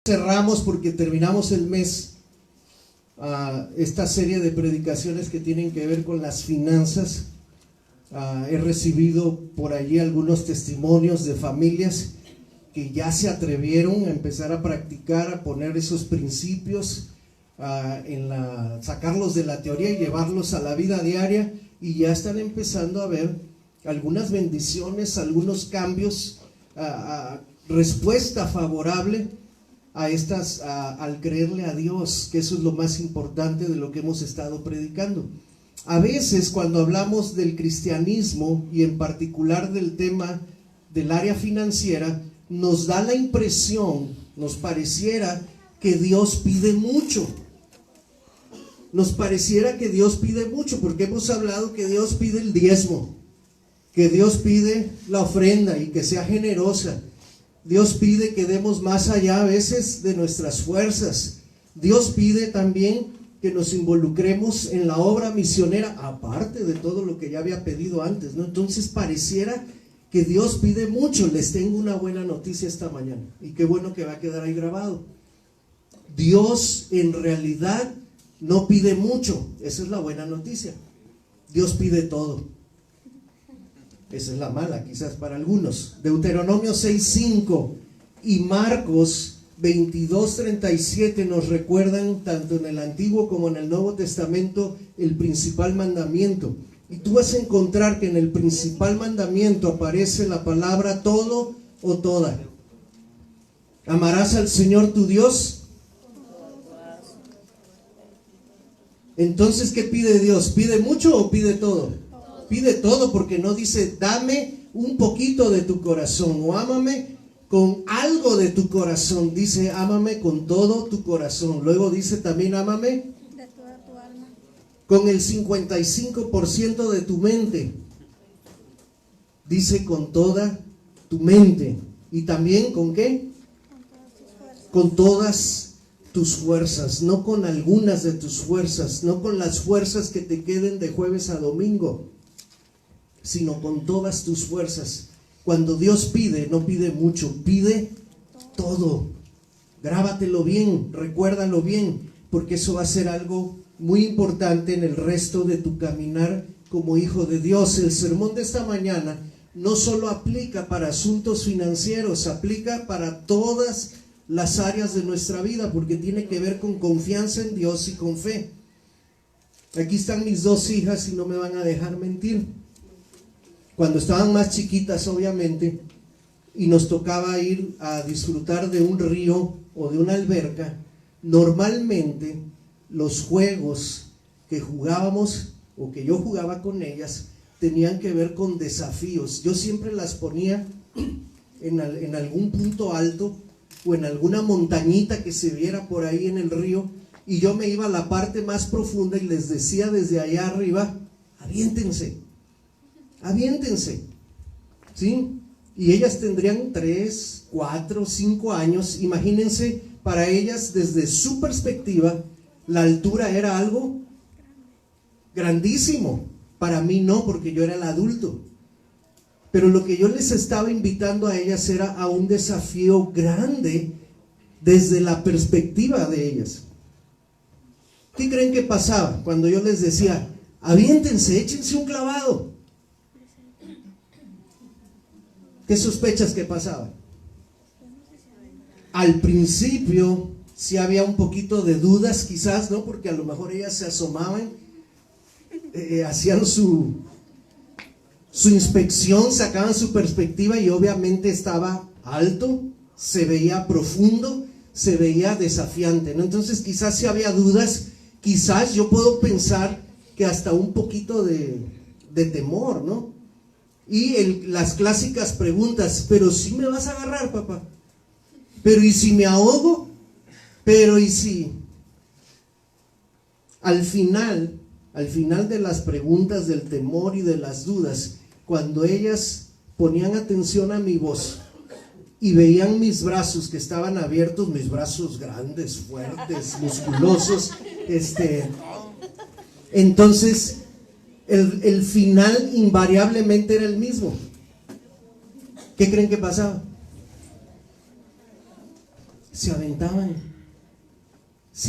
Cerramos porque terminamos el mes esta serie de predicaciones que tienen que ver con las finanzas. He recibido por allí algunos testimonios de familias que ya se atrevieron a empezar a practicar, a poner esos principios, sacarlos de la teoría y llevarlos a la vida diaria, y ya están empezando a ver algunas bendiciones, algunos cambios, respuesta favorable a estas, al creerle a Dios, que eso es lo más importante de lo que hemos estado predicando. A veces cuando hablamos del cristianismo y en particular del tema del área financiera, nos da la impresión, nos pareciera que Dios pide mucho. Nos pareciera que Dios pide mucho, porque hemos hablado que Dios pide el diezmo, que Dios pide la ofrenda y que sea generosa. Dios pide que demos más allá a veces de nuestras fuerzas. Dios pide también que nos involucremos en la obra misionera, aparte de todo lo que ya había pedido antes, ¿no? Entonces pareciera que Dios pide mucho. Les tengo una buena noticia esta mañana, y qué bueno que va a quedar ahí grabado. Dios en realidad no pide mucho, esa es la buena noticia. Dios pide todo. Esa es la mala, quizás para algunos. Deuteronomio 6:5 y Marcos 22:37 nos recuerdan, tanto en el Antiguo como en el Nuevo Testamento, el principal mandamiento. Y tú vas a encontrar que en el principal mandamiento aparece la palabra todo o toda. Amarás al Señor tu Dios. Entonces, ¿qué pide Dios? ¿Pide mucho o pide todo? Pide todo, porque no dice dame un poquito de tu corazón o ámame con algo de tu corazón. Dice ámame con todo tu corazón. Luego dice también ámame de toda tu alma, con el 55% de tu mente. Dice con toda tu mente. Y también ¿con qué? con todas tus fuerzas. Con todas tus fuerzas, no con algunas de tus fuerzas, no con las fuerzas que te queden de jueves a domingo, sino con todas tus fuerzas. Cuando Dios pide, no pide mucho, pide todo. Grábatelo bien, recuérdalo bien, porque eso va a ser algo muy importante en el resto de tu caminar como hijo de Dios. El sermón de esta mañana no solo aplica para asuntos financieros, aplica para todas las áreas de nuestra vida, porque tiene que ver con confianza en Dios y con fe. Aquí están mis dos hijas y no me van a dejar mentir. Cuando estaban más chiquitas, obviamente, y nos tocaba ir a disfrutar de un río o de una alberca, normalmente los juegos que jugábamos o que yo jugaba con ellas tenían que ver con desafíos. Yo siempre las ponía en algún punto alto o en alguna montañita que se viera por ahí en el río, y yo me iba a la parte más profunda y les decía desde allá arriba, aviéntense, ¿sí? Y ellas tendrían 3, 4, 5 años. Imagínense, para ellas, desde su perspectiva, la altura era algo grandísimo. Para mí no, porque yo era el adulto. Pero lo que yo les estaba invitando a ellas era a un desafío grande desde la perspectiva de ellas. ¿Qué creen que pasaba cuando yo les decía, aviéntense, échense un clavado? ¿Qué sospechas que pasaba? Al principio sí había un poquito de dudas, quizás, ¿no? Porque a lo mejor ellas se asomaban, hacían su inspección, sacaban su perspectiva, y obviamente estaba alto, se veía profundo, se veía desafiante, ¿no? Entonces quizás sí había dudas, quizás yo puedo pensar que hasta un poquito de temor, ¿no? Y las clásicas preguntas, pero si me vas a agarrar, papá, pero ¿y si me ahogo? Pero ¿y si? Al final de las preguntas, del temor y de las dudas, cuando ellas ponían atención a mi voz y veían mis brazos que estaban abiertos, mis brazos grandes, fuertes, musculosos, entonces el final invariablemente era el mismo. ¿Qué creen que pasaba? se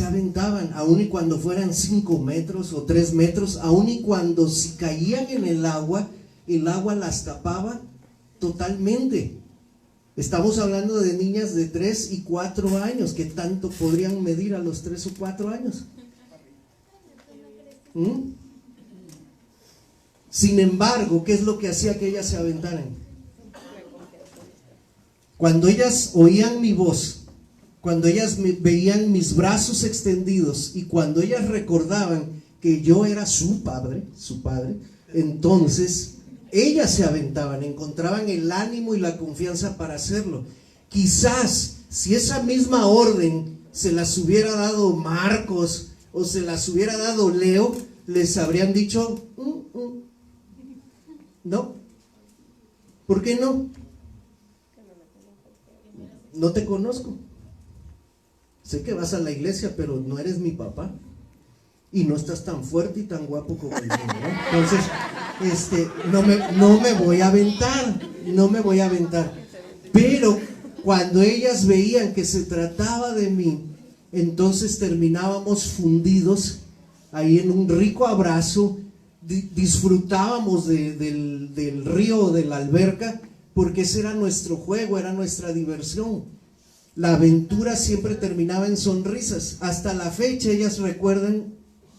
aventaban, aun y cuando fueran 5 metros o 3 metros, aun y cuando si caían en el agua las tapaba totalmente. Estamos hablando de niñas de 3 y 4 años, que tanto podrían medir a los 3 o 4 años. Sin embargo, ¿qué es lo que hacía que ellas se aventaran? Cuando ellas oían mi voz, cuando ellas veían mis brazos extendidos y cuando ellas recordaban que yo era su padre, entonces ellas se aventaban, encontraban el ánimo y la confianza para hacerlo. Quizás si esa misma orden se las hubiera dado Marcos o se las hubiera dado Leo, les habrían dicho no. ¿Por qué no? No te conozco. Sé que vas a la iglesia, pero no eres mi papá. Y no estás tan fuerte y tan guapo como yo, ¿no? Entonces, no me voy a aventar. Pero cuando ellas veían que se trataba de mí, entonces terminábamos fundidos ahí en un rico abrazo, disfrutábamos del río o de la alberca, porque ese era nuestro juego, era nuestra diversión. La aventura siempre terminaba en sonrisas. Hasta la fecha ellas recuerdan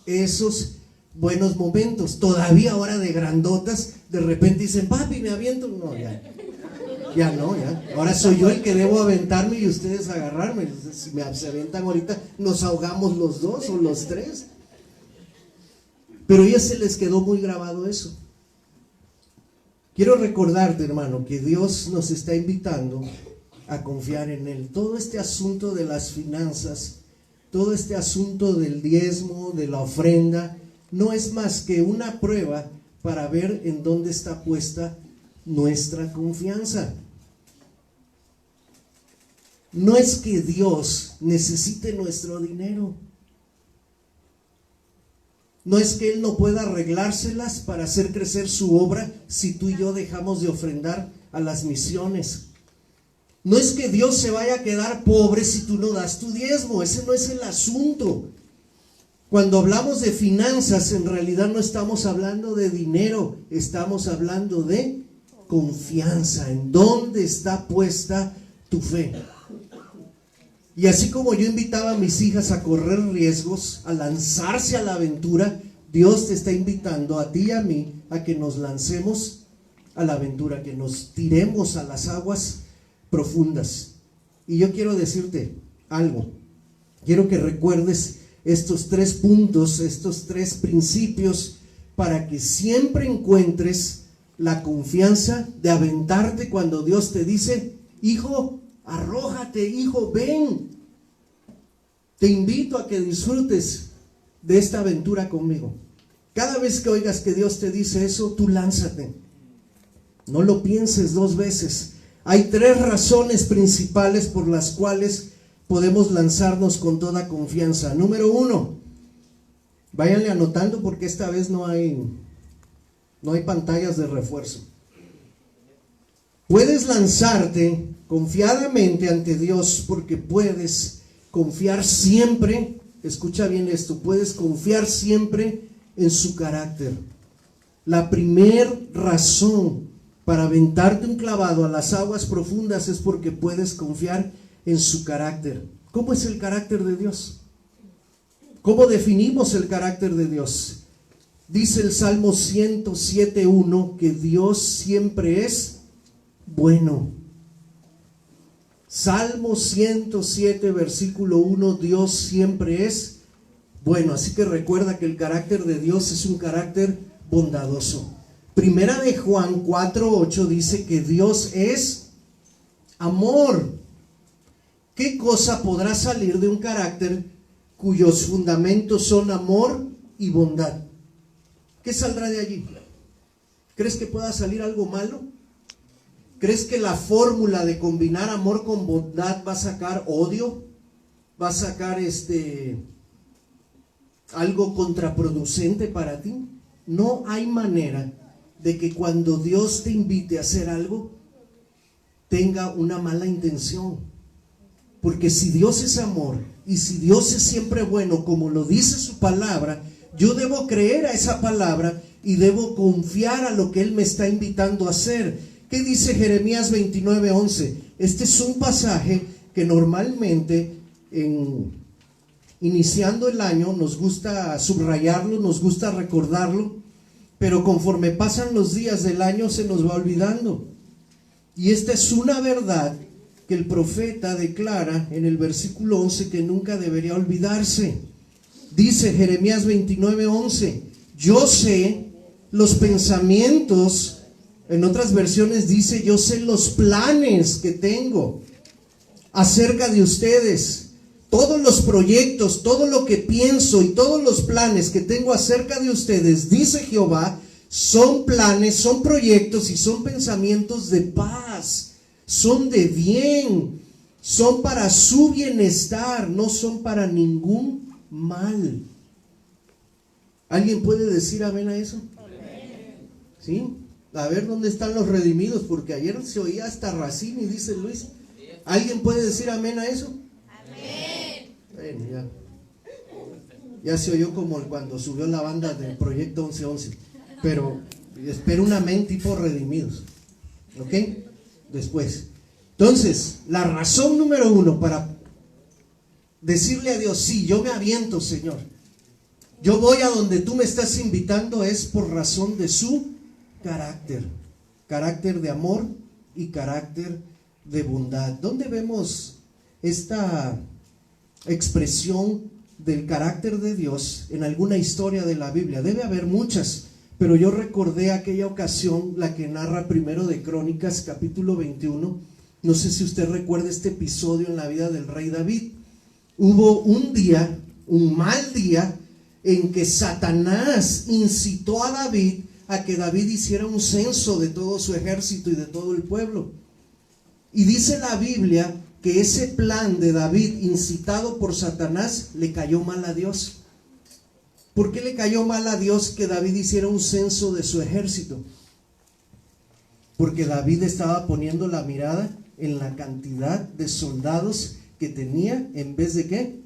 esos buenos momentos. Todavía ahora de grandotas, de repente dicen, papi, me aviento. No, ya no. Ahora soy yo el que debo aventarme y ustedes agarrarme. Si se aventan ahorita, nos ahogamos los 2 o los 3. Pero a ellas se les quedó muy grabado eso. Quiero recordarte, hermano, que Dios nos está invitando a confiar en Él. Todo este asunto de las finanzas, todo este asunto del diezmo, de la ofrenda, no es más que una prueba para ver en dónde está puesta nuestra confianza. No es que Dios necesite nuestro dinero. No es que Él no pueda arreglárselas para hacer crecer su obra si tú y yo dejamos de ofrendar a las misiones. No es que Dios se vaya a quedar pobre si tú no das tu diezmo. Ese no es el asunto. Cuando hablamos de finanzas, en realidad no estamos hablando de dinero, estamos hablando de confianza. ¿En dónde está puesta tu fe? Y así como yo invitaba a mis hijas a correr riesgos, a lanzarse a la aventura, Dios te está invitando a ti y a mí a que nos lancemos a la aventura, que nos tiremos a las aguas profundas. Y yo quiero decirte algo. Quiero que recuerdes estos 3 puntos, estos 3 principios, para que siempre encuentres la confianza de aventarte cuando Dios te dice, hijo, arrójate, hijo, ven. Te invito a que disfrutes de esta aventura conmigo. Cada vez que oigas que Dios te dice eso, tú lánzate. No lo pienses 2 veces. Hay 3 razones principales por las cuales podemos lanzarnos con toda confianza. Número 1, váyanle anotando porque esta vez no hay pantallas de refuerzo. Puedes lanzarte confiadamente ante Dios porque puedes confiar siempre, escucha bien esto, puedes confiar siempre en su carácter. La primera razón para aventarte un clavado a las aguas profundas es porque puedes confiar en su carácter. ¿Cómo es el carácter de Dios? ¿Cómo definimos el carácter de Dios? Dice el Salmo 107:1 que Dios siempre es bueno. Salmo 107, versículo 1, Dios siempre es bueno. Así que recuerda que el carácter de Dios es un carácter bondadoso. Primera de Juan 4:8 dice que Dios es amor. ¿Qué cosa podrá salir de un carácter cuyos fundamentos son amor y bondad? ¿Qué saldrá de allí? ¿Crees que pueda salir algo malo? ¿Crees que la fórmula de combinar amor con bondad va a sacar odio? ¿Va a sacar algo contraproducente para ti? No hay manera de que cuando Dios te invite a hacer algo tenga una mala intención. Porque si Dios es amor y si Dios es siempre bueno, como lo dice su palabra, yo debo creer a esa palabra y debo confiar a lo que Él me está invitando a hacer. ¿Qué dice Jeremías 29:11? Este es un pasaje que normalmente iniciando el año nos gusta subrayarlo, nos gusta recordarlo, pero conforme pasan los días del año se nos va olvidando. Y esta es una verdad que el profeta declara en el versículo 11 que nunca debería olvidarse. Dice Jeremías 29:11, yo sé los pensamientos, en otras versiones dice, yo sé los planes que tengo acerca de ustedes, todos los proyectos, todo lo que pienso y todos los planes que tengo acerca de ustedes, dice Jehová, son planes, son proyectos y son pensamientos de paz, son de bien, son para su bienestar, no son para ningún mal. ¿Alguien puede decir amén a eso? Amén. ¿Sí? A ver dónde están los redimidos, porque ayer se oía hasta Racine, dice Luis. ¿Alguien puede decir amén a eso? Amén. Bueno, ya se oyó como cuando subió la banda del Proyecto 1111, pero espero un amén tipo redimidos. ¿Ok? Después. Entonces, la razón número 1 para decirle a Dios, sí, yo me aviento, Señor, yo voy a donde tú me estás invitando, es por razón de su carácter, carácter de amor y carácter de bondad. ¿Dónde vemos esta expresión del carácter de Dios en alguna historia de la Biblia? Debe haber muchas, pero yo recordé aquella ocasión, la que narra primero de Crónicas, capítulo 21. No sé si usted recuerda este episodio en la vida del rey David. Hubo un día, un mal día, en que Satanás incitó a David a que David hiciera un censo de todo su ejército y de todo el pueblo. Y dice la Biblia que ese plan de David, incitado por Satanás, le cayó mal a Dios. ¿Por qué le cayó mal a Dios que David hiciera un censo de su ejército? Porque David estaba poniendo la mirada en la cantidad de soldados que tenía, en vez de ¿qué?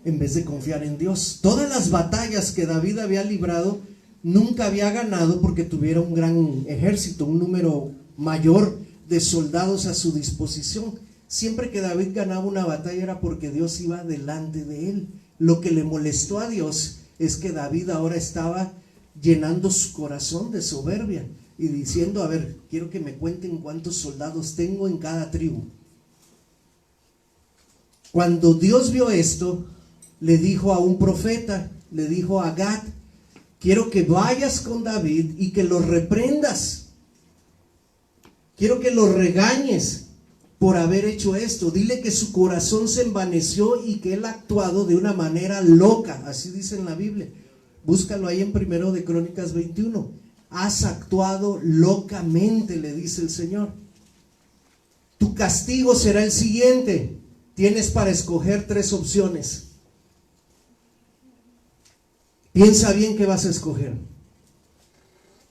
En vez de confiar en Dios. Todas las batallas que David había librado, nunca había ganado porque tuviera un gran ejército, un número mayor de soldados a su disposición. Siempre que David ganaba una batalla era porque Dios iba delante de él. Lo que le molestó a Dios es que David ahora estaba llenando su corazón de soberbia y diciendo, a ver, quiero que me cuenten cuántos soldados tengo en cada tribu. Cuando Dios vio esto, le dijo a un profeta, le dijo a Gad, quiero que vayas con David y que lo reprendas. Quiero que lo regañes por haber hecho esto. Dile que su corazón se envaneció y que él ha actuado de una manera loca. Así dice en la Biblia. Búscalo ahí en primero de Crónicas 21. Has actuado locamente, le dice el Señor. Tu castigo será el siguiente. Tienes para escoger 3 opciones. Piensa bien qué vas a escoger.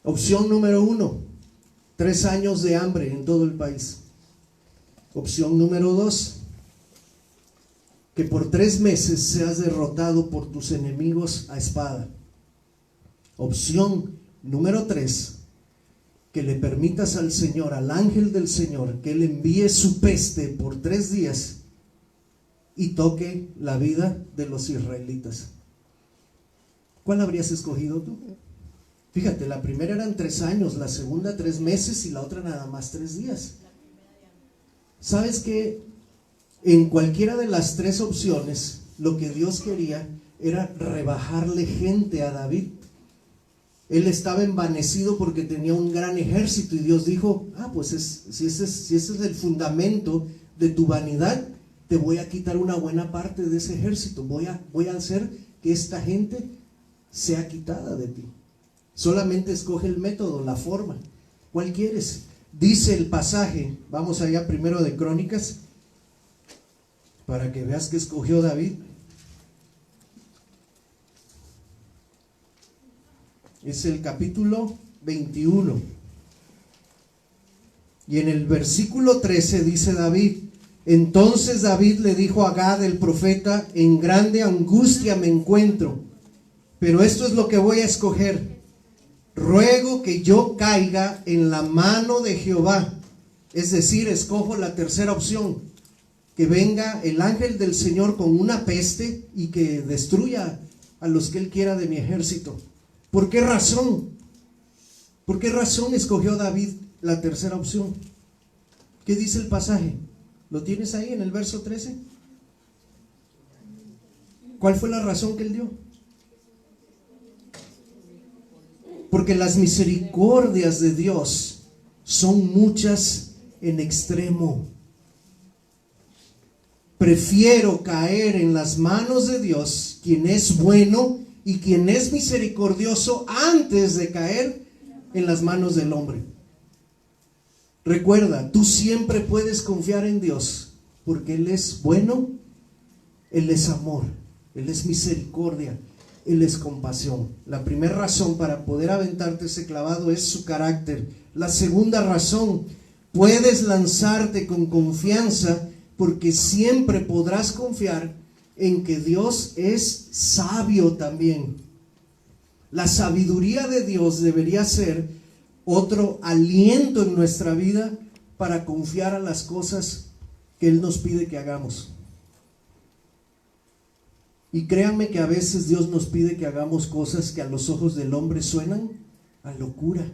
Opción número 1, 3 años de hambre en todo el país. Opción número 2, que por 3 meses seas derrotado por tus enemigos a espada. Opción número 3, que le permitas al Señor, al ángel del Señor, que Él envíe su peste por 3 días y toque la vida de los israelitas. ¿Cuál habrías escogido tú? Fíjate, la primera eran 3 años, la segunda 3 meses y la otra nada más 3 días. ¿Sabes qué? En cualquiera de las 3 opciones, lo que Dios quería era rebajarle gente a David. Él estaba envanecido porque tenía un gran ejército y Dios dijo, pues si ese es el fundamento de tu vanidad, te voy a quitar una buena parte de ese ejército. Voy a hacer que esta gente sea quitada de ti. Solamente escoge el método, la forma. ¿Cuál quieres? Dice el pasaje, vamos allá primero de Crónicas, para que veas que escogió David. Es el capítulo 21. Y en el versículo 13 dice David, Entonces David le dijo a Gad el profeta: en grande angustia me encuentro, pero esto es lo que voy a escoger. Ruego que yo caiga en la mano de Jehová. Es decir, escojo la tercera opción, que venga el ángel del Señor con una peste y que destruya a los que él quiera de mi ejército. ¿Por qué razón? ¿Por qué razón escogió David la tercera opción? ¿Qué dice el pasaje? ¿Lo tienes ahí en el verso 13? ¿Cuál fue la razón que él dio? Porque las misericordias de Dios son muchas en extremo. Prefiero caer en las manos de Dios, quien es bueno y quien es misericordioso, antes de caer en las manos del hombre. Recuerda, tú siempre puedes confiar en Dios, porque Él es bueno, Él es amor, Él es misericordia, Él es compasión. La primera razón para poder aventarte ese clavado es su carácter. La segunda razón, puedes lanzarte con confianza, porque siempre podrás confiar en que Dios es sabio también. La sabiduría de Dios debería ser otro aliento en nuestra vida para confiar a las cosas que Él nos pide que hagamos. Y créanme que a veces Dios nos pide que hagamos cosas que a los ojos del hombre suenan a locura.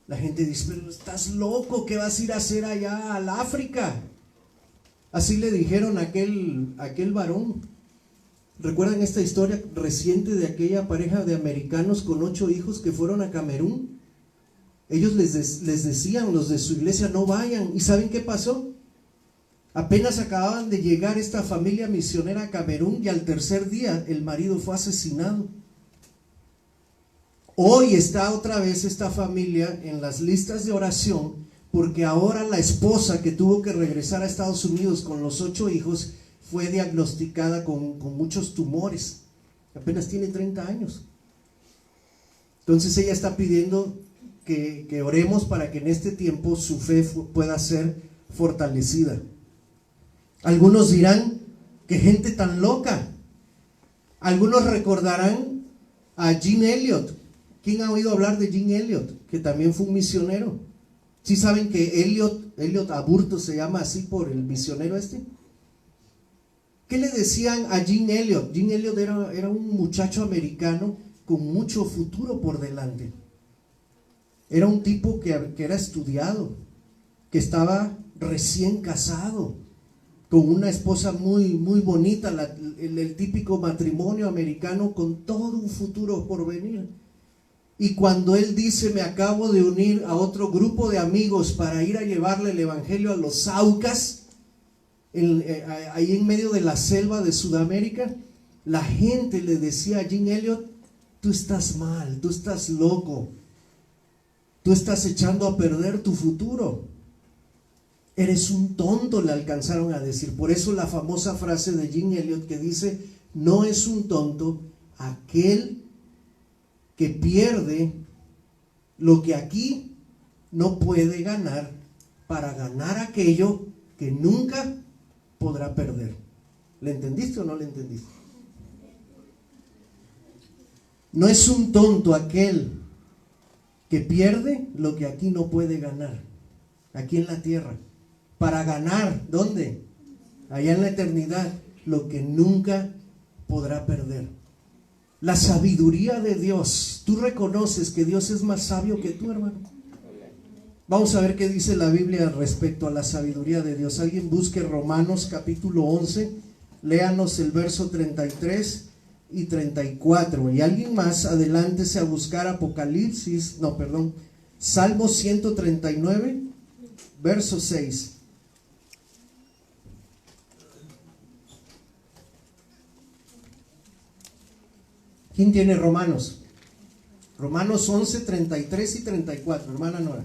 La gente dice: pero estás loco, ¿qué vas a ir a hacer allá al África? Así le dijeron a aquel varón. ¿Recuerdan esta historia reciente de aquella pareja de americanos con 8 hijos que fueron a Camerún? Ellos les decían, los de su iglesia: no vayan. ¿Y saben qué pasó? Apenas acababan de llegar esta familia misionera a Camerún y al tercer día el marido fue asesinado. Hoy está otra vez esta familia en las listas de oración, porque ahora la esposa, que tuvo que regresar a Estados Unidos con los 8 hijos, fue diagnosticada con muchos tumores. Apenas tiene 30 años. Entonces ella está pidiendo que oremos para que en este tiempo su fe pueda ser fortalecida. Algunos dirán: qué gente tan loca. Algunos recordarán a Jim Elliot. ¿Quién ha oído hablar de Jim Elliot? Que también fue un misionero. ¿Sí saben que Elliot Aburto se llama así por el misionero este? ¿Qué le decían a Jim Elliot? Jim Elliot era un muchacho americano con mucho futuro por delante. Era un tipo que era estudiado, que estaba recién casado, con una esposa muy, muy bonita, el típico matrimonio americano con todo un futuro por venir. Y cuando él dice: me acabo de unir a otro grupo de amigos para ir a llevarle el evangelio a los Aucas, ahí en medio de la selva de Sudamérica, la gente le decía a Jim Elliot: tú estás mal, tú estás loco, tú estás echando a perder tu futuro, eres un tonto, le alcanzaron a decir. Por eso la famosa frase de Jim Elliot que dice: no es un tonto aquel que pierde lo que aquí no puede ganar para ganar aquello que nunca podrá perder. ¿Le entendiste o no le entendiste? No es un tonto aquel que pierde lo que aquí no puede ganar, aquí en la tierra, para ganar, ¿dónde? Allá en la eternidad, lo que nunca podrá perder. La sabiduría de Dios. ¿Tú reconoces que Dios es más sabio que tú, hermano? Vamos a ver qué dice la Biblia respecto a la sabiduría de Dios. Alguien busque Romanos capítulo 11, léanos el verso 33 y 34. Y alguien más, adelántese a buscar Salmo 139, verso 6. ¿Quién tiene Romanos? Romanos 11, 33 y 34, hermana Nora.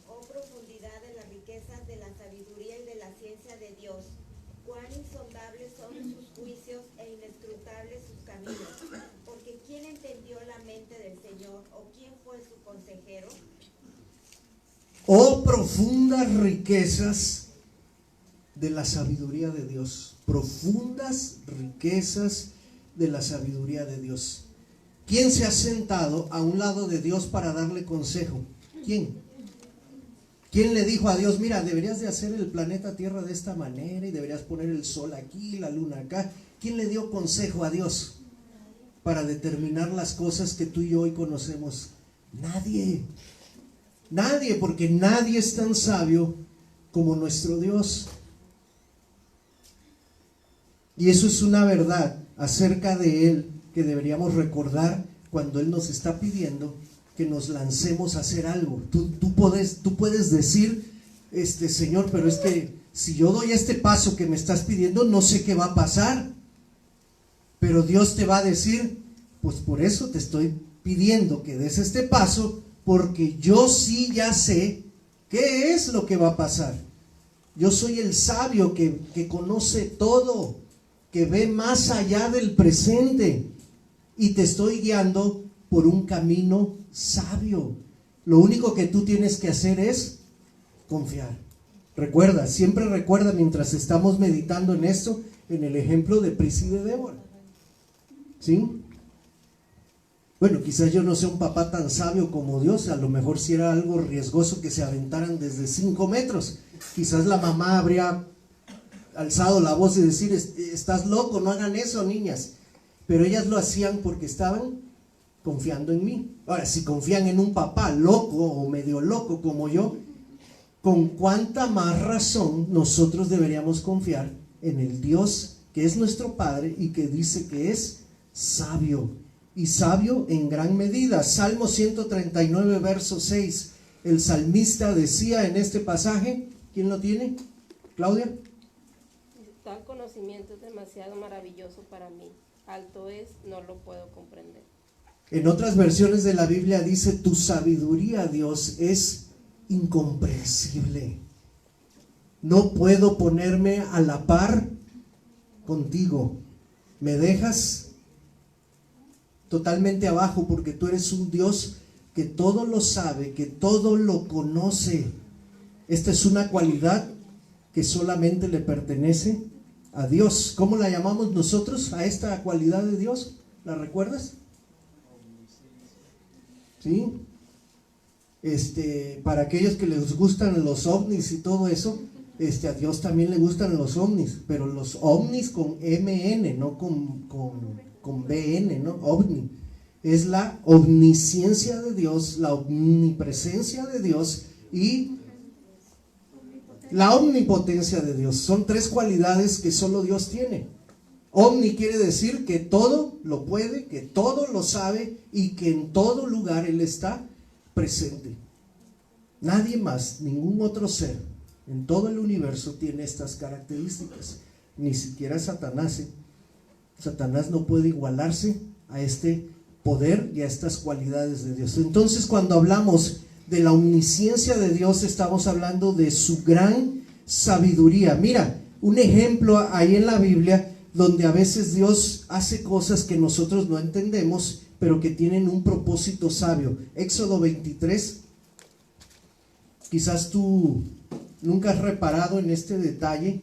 Oh profundidad de las riquezas de la sabiduría y de la ciencia de Dios, cuán insondables son sus juicios e inescrutables sus caminos. Porque ¿quién entendió la mente del Señor, o quién fue su consejero? Oh profundas riquezas de la sabiduría de Dios, profundas riquezas de la sabiduría de Dios. ¿Quién se ha sentado a un lado de Dios para darle consejo? ¿Quién? ¿Quién le dijo a Dios, mira, deberías de hacer el planeta Tierra de esta manera y deberías poner el sol aquí, la luna acá? ¿Quién le dio consejo a Dios para determinar las cosas que tú y yo hoy conocemos? Nadie. Nadie, porque nadie es tan sabio como nuestro Dios. Y eso es una verdad acerca de Él que deberíamos recordar cuando Él nos está pidiendo que nos lancemos a hacer algo. Tú puedes decir, Señor, pero es que si yo doy este paso que me estás pidiendo, no sé qué va a pasar. Pero Dios te va a decir, pues por eso te estoy pidiendo que des este paso, porque yo sí ya sé qué es lo que va a pasar. Yo soy el sabio que conoce todo, que ve más allá del presente, y te estoy guiando por un camino sabio. Lo único que tú tienes que hacer es confiar. Recuerda, siempre recuerda mientras estamos meditando en esto, en el ejemplo de Prisi y de Débora. ¿Sí? Bueno, quizás yo no sea un papá tan sabio como Dios, a lo mejor si era algo riesgoso que se aventaran desde 5 metros. Quizás la mamá habría alzado la voz y decir, estás loco, no hagan eso, niñas. Pero ellas lo hacían porque estaban confiando en mí. Ahora, si confían en un papá loco o medio loco como yo, ¿con cuánta más razón nosotros deberíamos confiar en el Dios que es nuestro Padre y que dice que es sabio? Y sabio en gran medida. Salmo 139, verso 6. El salmista decía en este pasaje, ¿quién lo tiene? ¿Claudia? Tal conocimiento es demasiado maravilloso para mí. Alto es, no lo puedo comprender. En otras versiones de la Biblia dice, tu sabiduría, Dios, es incomprensible. No puedo ponerme a la par contigo. Me dejas totalmente abajo porque tú eres un Dios que todo lo sabe, que todo lo conoce. Esta es una cualidad que solamente le pertenece a Dios. ¿Cómo la llamamos nosotros a esta cualidad de Dios? ¿La recuerdas? ¿Sí? Para aquellos que les gustan los ovnis y todo eso, a Dios también le gustan los ovnis, pero los ovnis con MN, no con BN, ¿no? OVNI. Es la omnisciencia de Dios, la omnipresencia de Dios y la omnipotencia de Dios. Son 3 cualidades que solo Dios tiene. Omni quiere decir que todo lo puede, que todo lo sabe y que en todo lugar Él está presente. Nadie más, ningún otro ser en todo el universo tiene estas características. Ni siquiera Satanás. Satanás no puede igualarse a este poder y a estas cualidades de Dios. Entonces, cuando hablamos de la omnisciencia de Dios, estamos hablando de su gran sabiduría. Mira, un ejemplo ahí en la Biblia donde a veces Dios hace cosas que nosotros no entendemos, pero que tienen un propósito sabio. Éxodo 23. Quizás tú nunca has reparado en este detalle.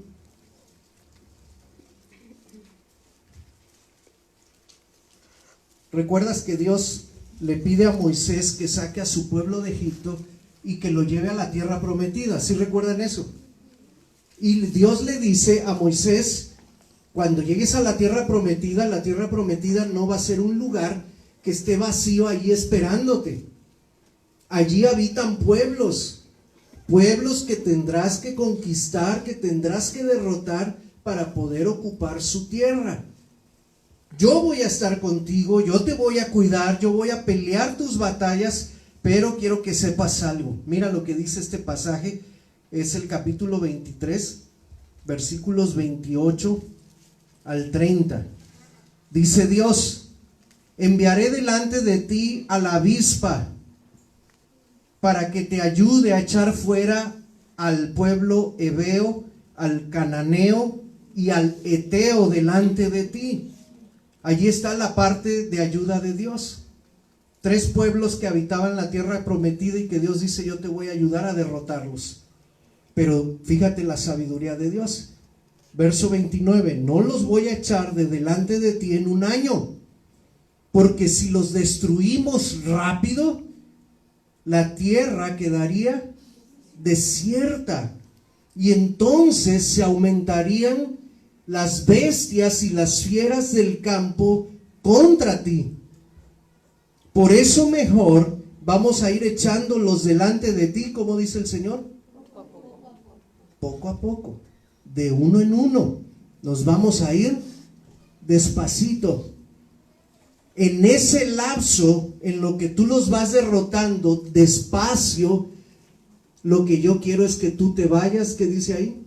¿Recuerdas que Dios le pide a Moisés que saque a su pueblo de Egipto y que lo lleve a la tierra prometida? ¿Sí recuerdan eso? Y Dios le dice a Moisés, cuando llegues a la tierra prometida no va a ser un lugar que esté vacío allí esperándote. Allí habitan pueblos que tendrás que conquistar, que tendrás que derrotar para poder ocupar su tierra. Yo voy a estar contigo, yo te voy a cuidar, yo voy a pelear tus batallas, pero quiero que sepas algo. Mira lo que dice este pasaje, es el capítulo 23, versículos 28 al 30. Dice Dios, enviaré delante de ti a la avispa para que te ayude a echar fuera al pueblo hebeo, al cananeo y al eteo delante de ti. Allí está la parte de ayuda de Dios. 3 pueblos que habitaban la tierra prometida y que Dios dice, yo te voy a ayudar a derrotarlos. Pero fíjate la sabiduría de Dios. Verso 29, no los voy a echar de delante de ti en un año, porque si los destruimos rápido, la tierra quedaría desierta, y entonces se aumentarían las bestias y las fieras del campo contra ti. Por eso mejor vamos a ir echándolos delante de ti, como dice el Señor, poco a poco, de uno en uno, nos vamos a ir despacito. En ese lapso, en lo que tú los vas derrotando despacio, lo que yo quiero es que tú te vayas, ¿qué dice ahí?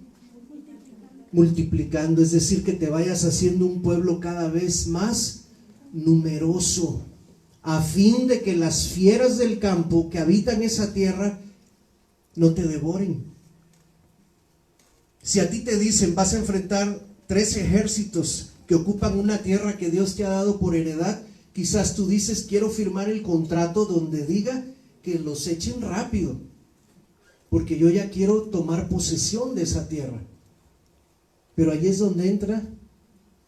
Multiplicando, es decir, que te vayas haciendo un pueblo cada vez más numeroso, a fin de que las fieras del campo que habitan esa tierra no te devoren. Si a ti te dicen vas a enfrentar 3 ejércitos que ocupan una tierra que Dios te ha dado por heredad, quizás tú dices, quiero firmar el contrato donde diga que los echen rápido, porque yo ya quiero tomar posesión de esa tierra. Pero ahí es donde entra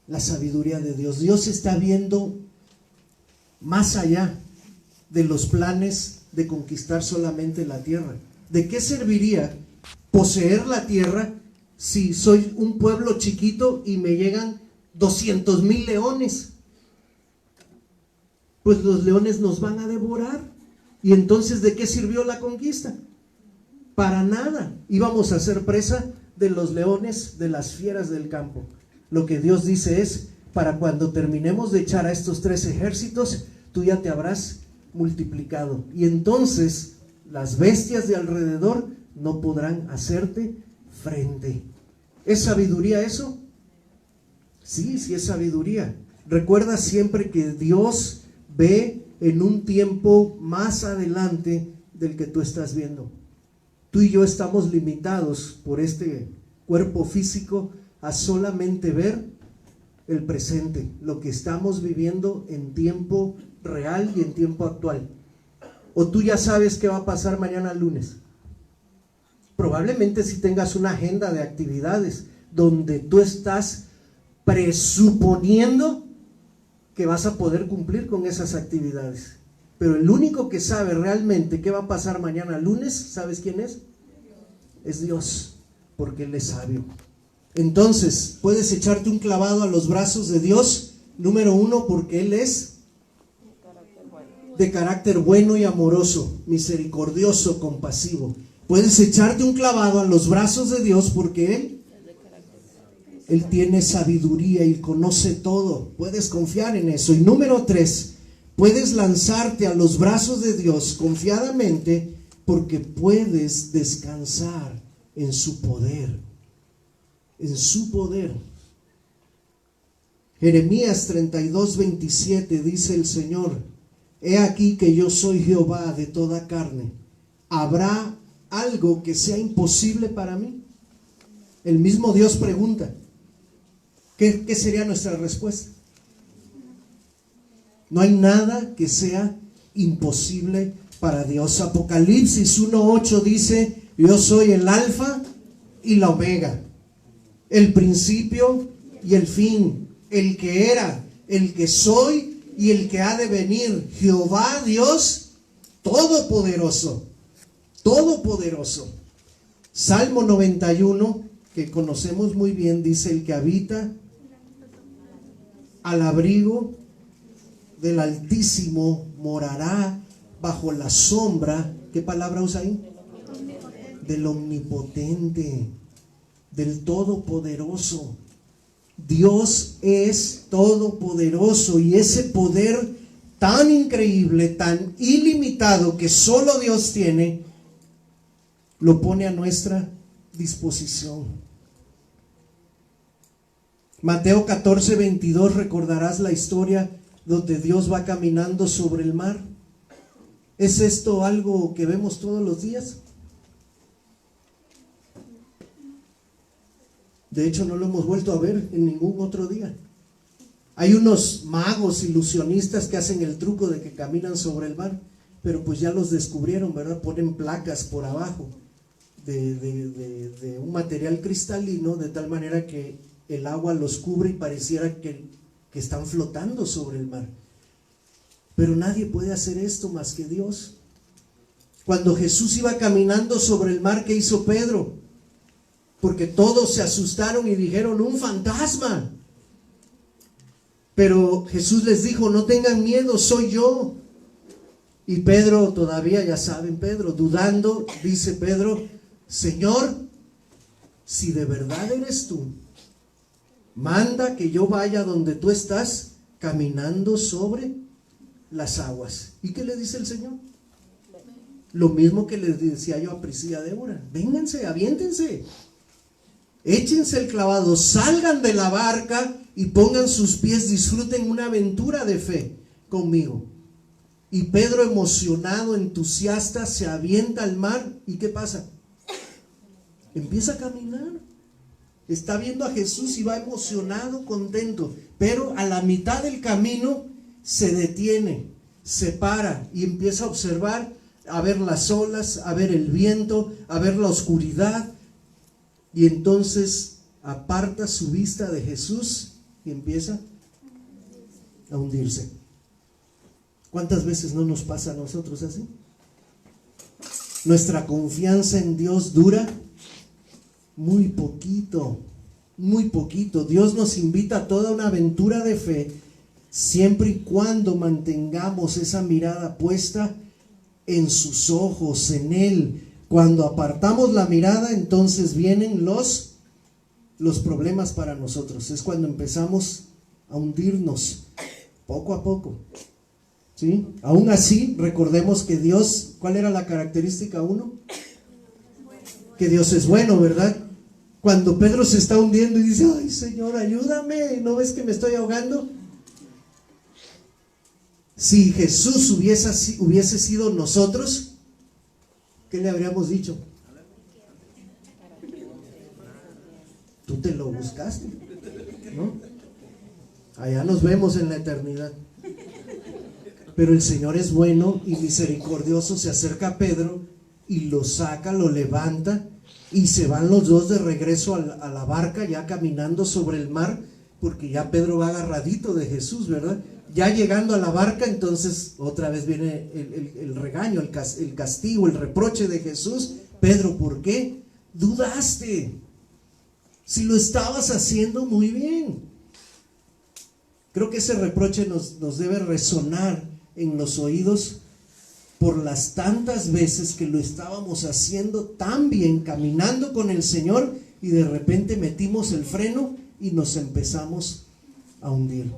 la sabiduría de Dios. Dios está viendo más allá de los planes de conquistar solamente la tierra. ¿De qué serviría poseer la tierra si soy un pueblo chiquito y me llegan 200,000 leones? Pues los leones nos van a devorar. ¿Y entonces de qué sirvió la conquista? Para nada. Íbamos a ser presa de los leones, de las fieras del campo. Lo que Dios dice es, para cuando terminemos de echar a estos 3 ejércitos, tú ya te habrás multiplicado. Y entonces las bestias de alrededor no podrán hacerte frente. ¿Es sabiduría eso? Sí, sí es sabiduría. Recuerda siempre que Dios ve en un tiempo más adelante del que tú estás viendo. Tú y yo estamos limitados por este cuerpo físico a solamente ver el presente, lo que estamos viviendo en tiempo real y en tiempo actual. O tú ya sabes qué va a pasar mañana lunes. Probablemente si tengas una agenda de actividades donde tú estás presuponiendo que vas a poder cumplir con esas actividades. Pero el único que sabe realmente qué va a pasar mañana lunes, ¿sabes quién es? Es Dios, porque Él es sabio. Entonces, puedes echarte un clavado a los brazos de Dios, número 1, porque Él es de carácter bueno y amoroso, misericordioso, compasivo. Puedes echarte un clavado a los brazos de Dios porque Él tiene sabiduría y conoce todo. Puedes confiar en eso. Y número 3, puedes lanzarte a los brazos de Dios confiadamente porque puedes descansar en su poder. En su poder. Jeremías 32:27 dice el Señor: he aquí que yo soy Jehová de toda carne. ¿Habrá algo que sea imposible para mí? El mismo Dios pregunta. ¿Qué sería nuestra respuesta? No hay nada que sea imposible para Dios. Apocalipsis 1:8 dice: yo soy el alfa y la omega, el principio y el fin, el que era, el que soy y el que ha de venir, Jehová Dios todopoderoso, todopoderoso. Salmo 91, que conocemos muy bien, dice: el que habita al abrigo del Altísimo morará bajo la sombra, ¿qué palabra usa ahí? Del Omnipotente, del Todopoderoso. Dios es todopoderoso, y ese poder tan increíble, tan ilimitado que solo Dios tiene, lo pone a nuestra disposición. Mateo 14:22, recordarás la historia donde Dios va caminando sobre el mar. ¿Es esto algo que vemos todos los días? De hecho, no lo hemos vuelto a ver en ningún otro día. Hay unos magos ilusionistas que hacen el truco de que caminan sobre el mar, pero pues ya los descubrieron, ¿verdad? Ponen placas por abajo de un material cristalino, de tal manera que el agua los cubre y pareciera que están flotando sobre el mar. Pero nadie puede hacer esto más que Dios. Cuando Jesús iba caminando sobre el mar, ¿qué hizo Pedro? Porque todos se asustaron y dijeron: ¡un fantasma! Pero Jesús les dijo: no tengan miedo, soy yo. Y Pedro, todavía, ya saben, Pedro, dudando, dice Pedro: Señor, si de verdad eres tú, manda que yo vaya donde tú estás caminando sobre las aguas. ¿Y qué le dice el Señor? Lo mismo que les decía yo a Priscila Débora: vénganse, aviéntense, échense el clavado, salgan de la barca y pongan sus pies, disfruten una aventura de fe conmigo. Y Pedro, emocionado, entusiasta, se avienta al mar. ¿Y qué pasa? Empieza a caminar. Está viendo a Jesús y va emocionado, contento. Pero a la mitad del camino se detiene, se para y empieza a observar, a ver las olas, a ver el viento, a ver la oscuridad. Y entonces aparta su vista de Jesús y empieza a hundirse. ¿Cuántas veces no nos pasa a nosotros así? Nuestra confianza en Dios dura muy poquito, muy poquito. Dios nos invita a toda una aventura de fe, siempre y cuando mantengamos esa mirada puesta en sus ojos, en Él. Cuando apartamos la mirada, entonces vienen los problemas para nosotros. Es cuando empezamos a hundirnos poco a poco. ¿Sí? Aún así, recordemos que Dios, ¿cuál era la característica 1? Que Dios es bueno, ¿verdad? Cuando Pedro se está hundiendo y dice: ay, Señor, ayúdame, ¿no ves que me estoy ahogando? Si Jesús hubiese sido nosotros, ¿qué le habríamos dicho? Tú te lo buscaste, ¿no? Allá nos vemos en la eternidad. Pero el Señor es bueno y misericordioso, se acerca a Pedro y lo saca, lo levanta, y se van los dos de regreso a la barca, ya caminando sobre el mar, porque ya Pedro va agarradito de Jesús, ¿verdad? Ya llegando a la barca, entonces otra vez viene el regaño, el castigo, el reproche de Jesús. Pedro, ¿por qué dudaste? Si lo estabas haciendo muy bien. Creo que ese reproche nos debe resonar en los oídos por las tantas veces que lo estábamos haciendo tan bien, caminando con el Señor, y de repente metimos el freno y nos empezamos a hundir.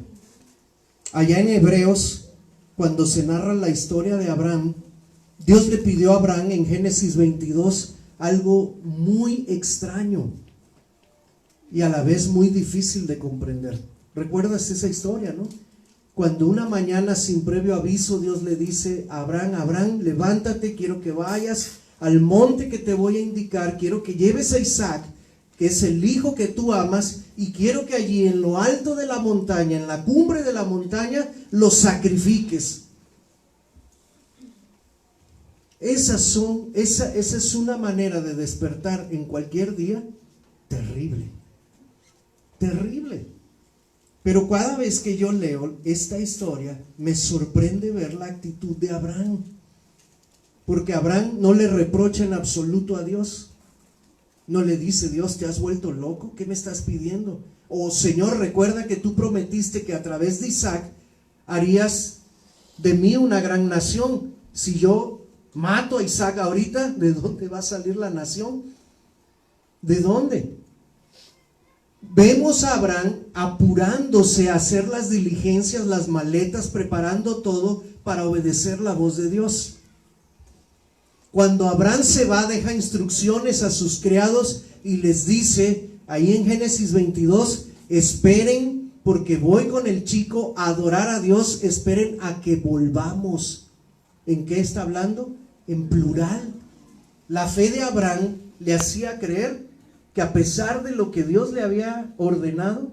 Allá en Hebreos, cuando se narra la historia de Abraham, Dios le pidió a Abraham en Génesis 22 algo muy extraño y a la vez muy difícil de comprender. ¿Recuerdas esa historia, no? Cuando una mañana, sin previo aviso, Dios le dice a Abraham: Abraham, levántate, quiero que vayas al monte que te voy a indicar, quiero que lleves a Isaac, que es el hijo que tú amas, y quiero que allí en lo alto de la montaña, en la cumbre de la montaña, lo sacrifiques. Esa es una manera de despertar en cualquier día terrible, terrible. Pero cada vez que yo leo esta historia, me sorprende ver la actitud de Abraham, porque Abraham no le reprocha en absoluto a Dios. No le dice: Dios, ¿te has vuelto loco? ¿Qué me estás pidiendo? O Señor, recuerda que tú prometiste que a través de Isaac harías de mí una gran nación. Si yo mato a Isaac ahorita, ¿de dónde va a salir la nación? ¿De dónde? Vemos a Abraham apurándose a hacer las diligencias, las maletas, preparando todo para obedecer la voz de Dios. Cuando Abraham se va, deja instrucciones a sus criados y les dice, ahí en Génesis 22, esperen porque voy con el chico a adorar a Dios, esperen a que volvamos. ¿En qué está hablando? En plural. La fe de Abraham le hacía creer que a pesar de lo que Dios le había ordenado,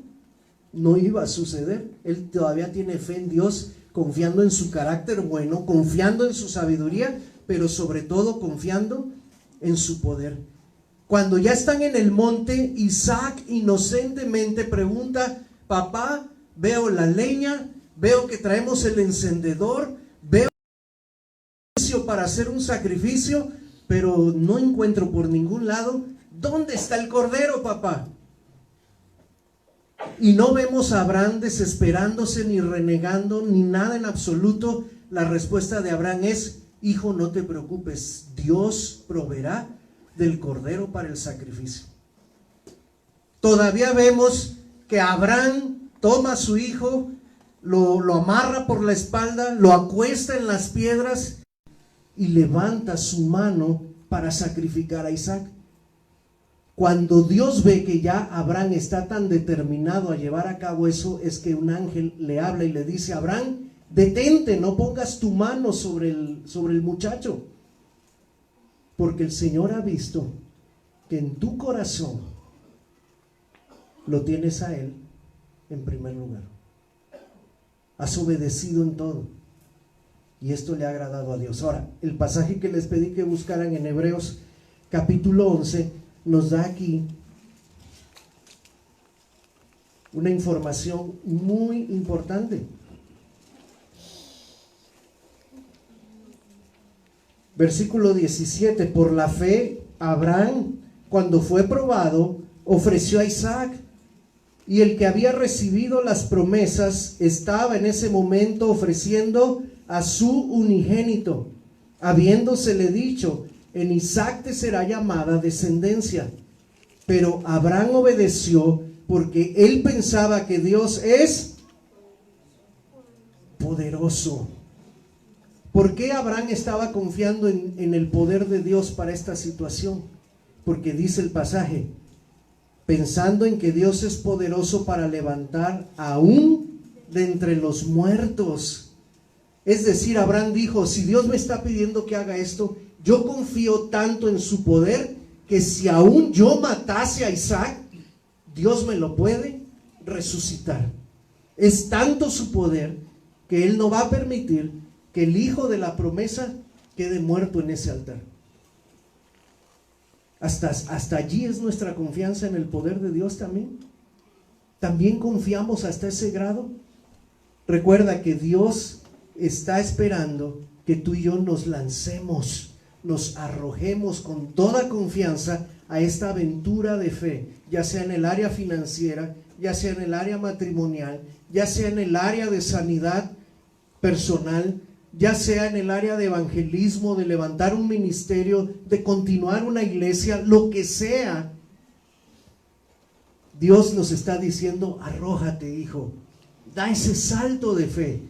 no iba a suceder. Él todavía tiene fe en Dios, confiando en su carácter bueno, confiando en su sabiduría, pero sobre todo confiando en su poder. Cuando ya están en el monte, Isaac inocentemente pregunta: papá, veo la leña, veo que traemos el encendedor, veo para hacer un sacrificio, pero no encuentro por ningún lado. ¿Dónde está el cordero, papá? Y no vemos a Abraham desesperándose, ni renegando, ni nada en absoluto. La respuesta de Abraham es: hijo, no te preocupes, Dios proveerá del cordero para el sacrificio. Todavía vemos que Abraham toma a su hijo, lo amarra por la espalda, lo acuesta en las piedras y levanta su mano para sacrificar a Isaac. Cuando Dios ve que ya Abraham está tan determinado a llevar a cabo eso, es que un ángel le habla y le dice: Abraham, detente, no pongas tu mano sobre el muchacho, porque el Señor ha visto que en tu corazón lo tienes a Él en primer lugar. Has obedecido en todo, y esto le ha agradado a Dios. Ahora, el pasaje que les pedí que buscaran en Hebreos capítulo 11 nos da aquí una información muy importante. Versículo 17: por la fe, Abraham, cuando fue probado, ofreció a Isaac, y el que había recibido las promesas estaba en ese momento ofreciendo a su unigénito, habiéndosele dicho: en Isaac te será llamada descendencia. Pero Abraham obedeció porque él pensaba que Dios es poderoso. ¿Por qué Abraham estaba confiando en el poder de Dios para esta situación? Porque dice el pasaje: pensando en que Dios es poderoso para levantar aún de entre los muertos. Es decir, Abraham dijo: si Dios me está pidiendo que haga esto, yo confío tanto en su poder que si aún yo matase a Isaac, Dios me lo puede resucitar. Es tanto su poder que Él no va a permitir que el hijo de la promesa quede muerto en ese altar. Hasta allí es nuestra confianza en el poder de Dios también. ¿También confiamos hasta ese grado? Recuerda que Dios está esperando que tú y yo nos lancemos, nos arrojemos con toda confianza a esta aventura de fe, ya sea en el área financiera, ya sea en el área matrimonial, ya sea en el área de sanidad personal, ya sea en el área de evangelismo, de levantar un ministerio, de continuar una iglesia, lo que sea. Dios nos está diciendo: arrójate, hijo, da ese salto de fe.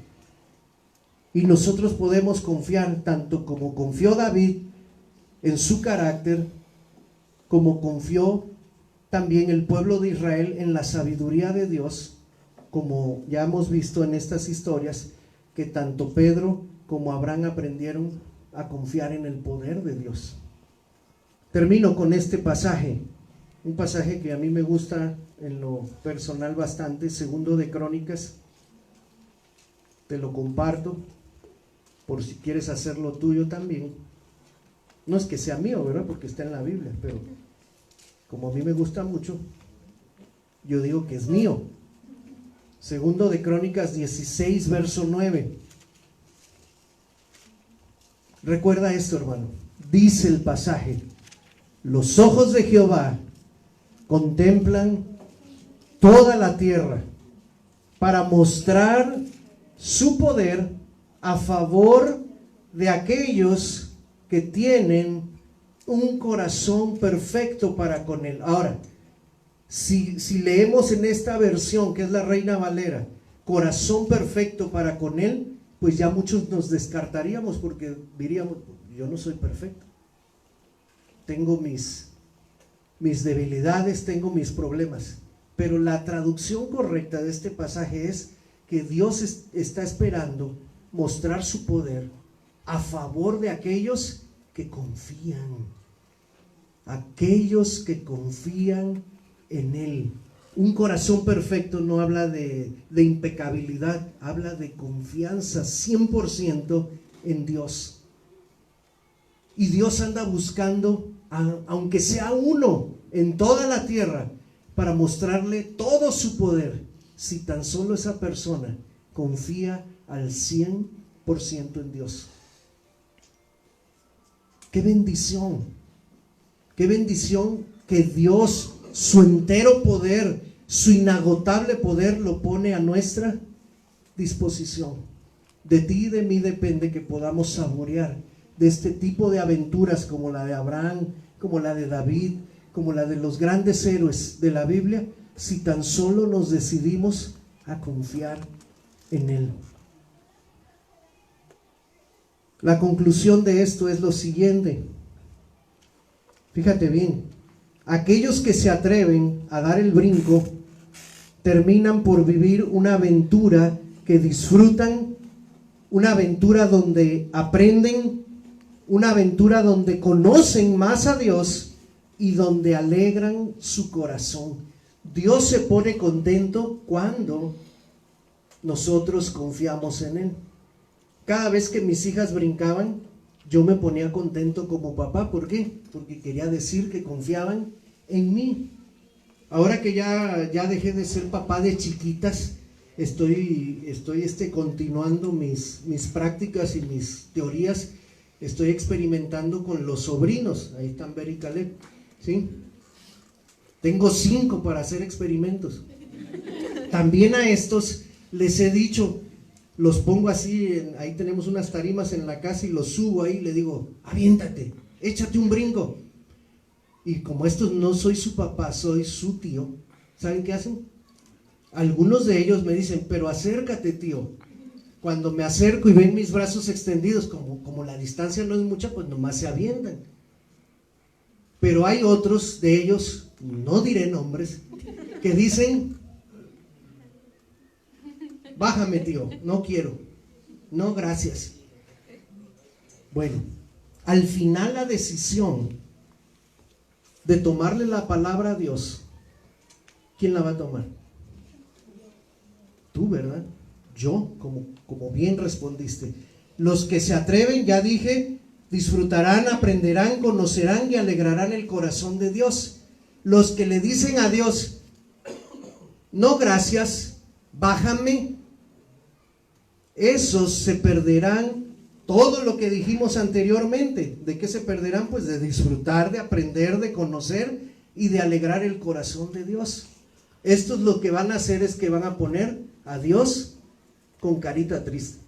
Y nosotros podemos confiar, tanto como confió David en su carácter, como confió también el pueblo de Israel en la sabiduría de Dios, como ya hemos visto en estas historias, que tanto Pedro como Abraham aprendieron a confiar en el poder de Dios. Termino con este pasaje, un pasaje que a mí me gusta en lo personal bastante, 2 de Crónicas. Te lo comparto por si quieres hacerlo tuyo también. No es que sea mío, ¿verdad? Porque está en la Biblia, pero como a mí me gusta mucho, yo digo que es mío. 2 de Crónicas 16, verso 9. Recuerda esto, hermano. Dice el pasaje: los ojos de Jehová contemplan toda la tierra para mostrar su poder a favor de aquellos que tienen un corazón perfecto para con Él. Ahora, si leemos en esta versión, que es la Reina Valera, corazón perfecto para con Él, pues ya muchos nos descartaríamos, porque diríamos: yo no soy perfecto, tengo mis debilidades, tengo mis problemas. Pero la traducción correcta de este pasaje es que Dios está esperando mostrar su poder a favor de aquellos que confían, aquellos que confían en Él. Un corazón perfecto no habla de impecabilidad, habla de confianza 100% en Dios. Y Dios anda buscando aunque sea uno en toda la tierra, para mostrarle todo su poder, si tan solo esa persona confía al 100% en Dios. ¡Qué bendición! ¡Qué bendición que Dios, su entero poder, su inagotable poder, lo pone a nuestra disposición! De ti y de mí depende que podamos saborear de este tipo de aventuras como la de Abraham, como la de David, como la de los grandes héroes de la Biblia, si tan solo nos decidimos a confiar en Él. La conclusión de esto es lo siguiente. Fíjate bien, aquellos que se atreven a dar el brinco terminan por vivir una aventura que disfrutan, una aventura donde aprenden, una aventura donde conocen más a Dios y donde alegran su corazón. Dios se pone contento cuando nosotros confiamos en Él. Cada vez que mis hijas brincaban, yo me ponía contento como papá. ¿Por qué? Porque quería decir que confiaban en mí. Ahora que ya dejé de ser papá de chiquitas, estoy continuando mis prácticas y mis teorías. Estoy experimentando con los sobrinos. Ahí están Ver y Caleb, ¿sí? Tengo 5 para hacer experimentos. También a estos les he dicho, los pongo así, ahí tenemos unas tarimas en la casa y los subo ahí y le digo, aviéntate, échate un brinco. Y como estos no soy su papá, soy su tío, ¿saben qué hacen? Algunos de ellos me dicen, pero acércate, tío. Cuando me acerco y ven mis brazos extendidos, como la distancia no es mucha, pues nomás se avientan. Pero hay otros de ellos, no diré nombres, que dicen, bájame, tío, no quiero, no, gracias. Bueno, al final la decisión de tomarle la palabra a Dios, ¿quién la va a tomar? Tú, ¿verdad? Yo, como bien respondiste. Los que se atreven, ya dije, disfrutarán, aprenderán, conocerán y alegrarán el corazón de Dios. Los que le dicen a Dios, no gracias, bájame, esos se perderán todo lo que dijimos anteriormente. ¿De qué se perderán? Pues de disfrutar, de aprender, de conocer y de alegrar el corazón de Dios. Estos lo que van a hacer es que van a poner a Dios con carita triste,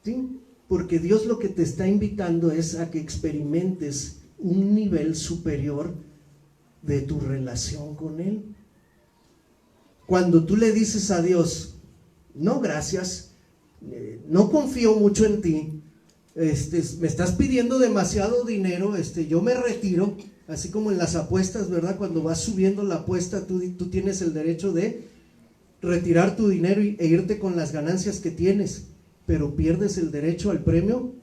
¿sí? Porque Dios lo que te está invitando es a que experimentes un nivel superior de tu relación con Él. Cuando tú le dices a Dios, no gracias, no confío mucho en ti, me estás pidiendo demasiado dinero, yo me retiro, así como en las apuestas, ¿verdad? Cuando vas subiendo la apuesta, tú tienes el derecho de retirar tu dinero e irte con las ganancias que tienes, pero pierdes el derecho al premio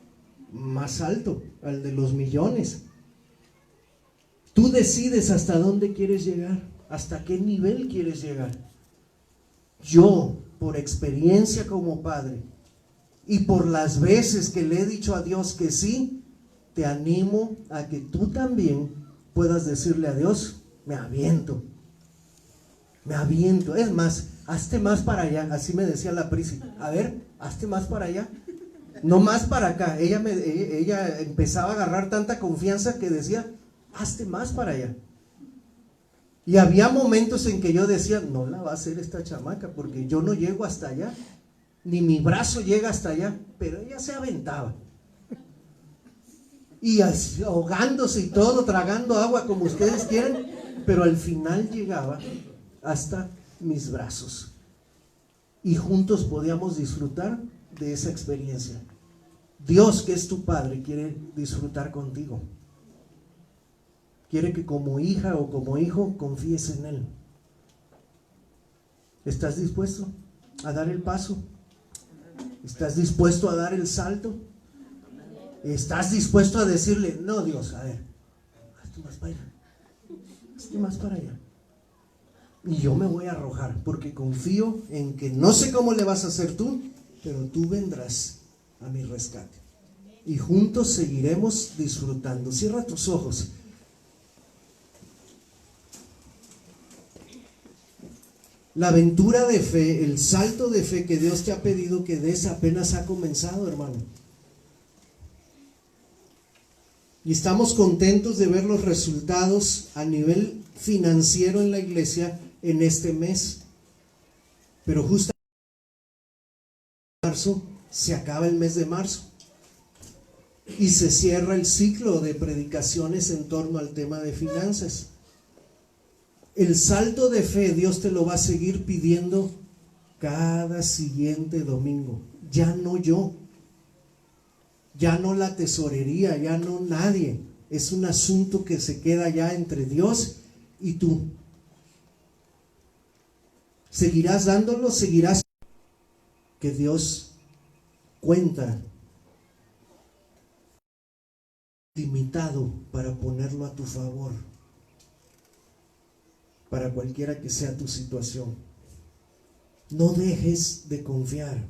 más alto, al de los millones. Tú decides hasta dónde quieres llegar, hasta qué nivel quieres llegar. Yo, por experiencia como padre y por las veces que le he dicho a Dios que sí, te animo a que tú también puedas decirle a Dios, me aviento. Es más, hazte más para allá. Así me decía la Prisi, a ver, hazte más para allá, no más para acá. Ella empezaba a agarrar tanta confianza que decía, hazte más para allá. Y había momentos en que yo decía, no la va a hacer esta chamaca, porque yo no llego hasta allá, ni mi brazo llega hasta allá. Pero ella se aventaba, y así, ahogándose y todo, tragando agua como ustedes quieren, pero al final llegaba hasta mis brazos, y juntos podíamos disfrutar de esa experiencia. Dios, que es tu Padre, quiere disfrutar contigo. Quiere que como hija o como hijo confíes en Él. ¿Estás dispuesto a dar el paso? ¿Estás dispuesto a dar el salto? ¿Estás dispuesto a decirle, no, Dios, a ver, hazte más para allá, hazte más para allá, y yo me voy a arrojar, porque confío en que no sé cómo le vas a hacer tú, pero tú vendrás a mi rescate y juntos seguiremos disfrutando? Cierra tus ojos. La aventura de fe, el salto de fe que Dios te ha pedido que des apenas ha comenzado, hermano. Y estamos contentos de ver los resultados a nivel financiero en la iglesia en este mes. Pero justamente en marzo se acaba el mes de marzo y se cierra el ciclo de predicaciones en torno al tema de finanzas. El salto de fe Dios te lo va a seguir pidiendo cada siguiente domingo. Ya no yo, ya no la tesorería, ya no nadie. Es un asunto que se queda ya entre Dios y tú. Seguirás dándolo, seguirás, que Dios cuenta limitado para ponerlo a tu favor, para cualquiera que sea tu situación. No dejes de confiar,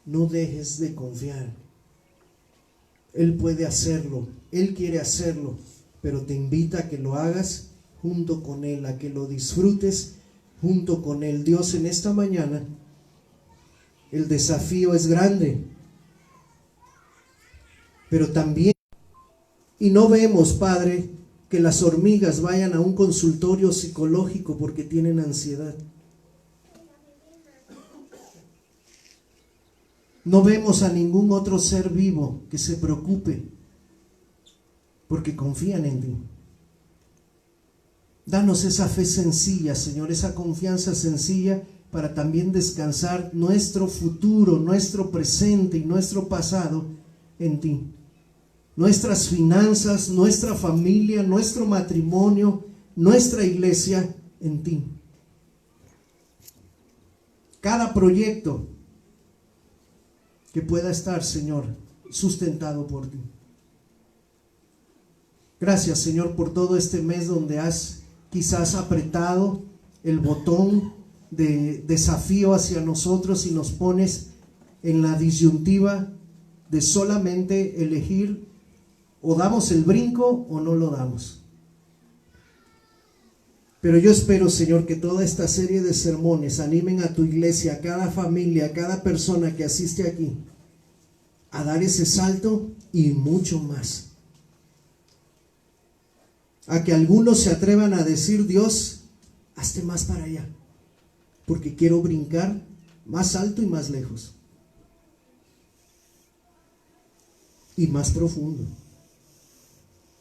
no dejes de confiar. Él puede hacerlo, Él quiere hacerlo, pero te invita a que lo hagas junto con Él, a que lo disfrutes junto con Él. Dios, en esta mañana el desafío es grande, pero también, y no vemos, Padre, que las hormigas vayan a un consultorio psicológico porque tienen ansiedad. No vemos a ningún otro ser vivo que se preocupe porque confían en ti. Danos esa fe sencilla, Señor, esa confianza sencilla para también descansar nuestro futuro, nuestro presente y nuestro pasado en ti. Nuestras finanzas, nuestra familia, nuestro matrimonio, nuestra iglesia en ti. Cada proyecto que pueda estar, Señor, sustentado por ti. Gracias, Señor, por todo este mes donde has quizás apretado el botón de desafío hacia nosotros y nos pones en la disyuntiva de solamente elegir o damos el brinco o no lo damos. Pero yo espero, Señor, que toda esta serie de sermones animen a tu iglesia, a cada familia, a cada persona que asiste aquí, a dar ese salto y mucho más. A que algunos se atrevan a decir: Dios, hazte más para allá, porque quiero brincar más alto y más lejos. Y más profundo.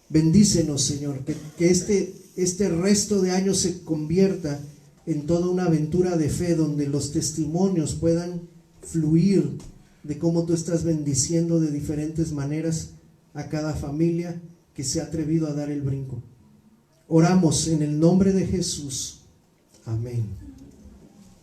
Bendícenos, Señor, que este resto de año se convierta en toda una aventura de fe donde los testimonios puedan fluir de cómo tú estás bendiciendo de diferentes maneras a cada familia que se ha atrevido a dar el brinco. Oramos en el nombre de Jesús. Amén.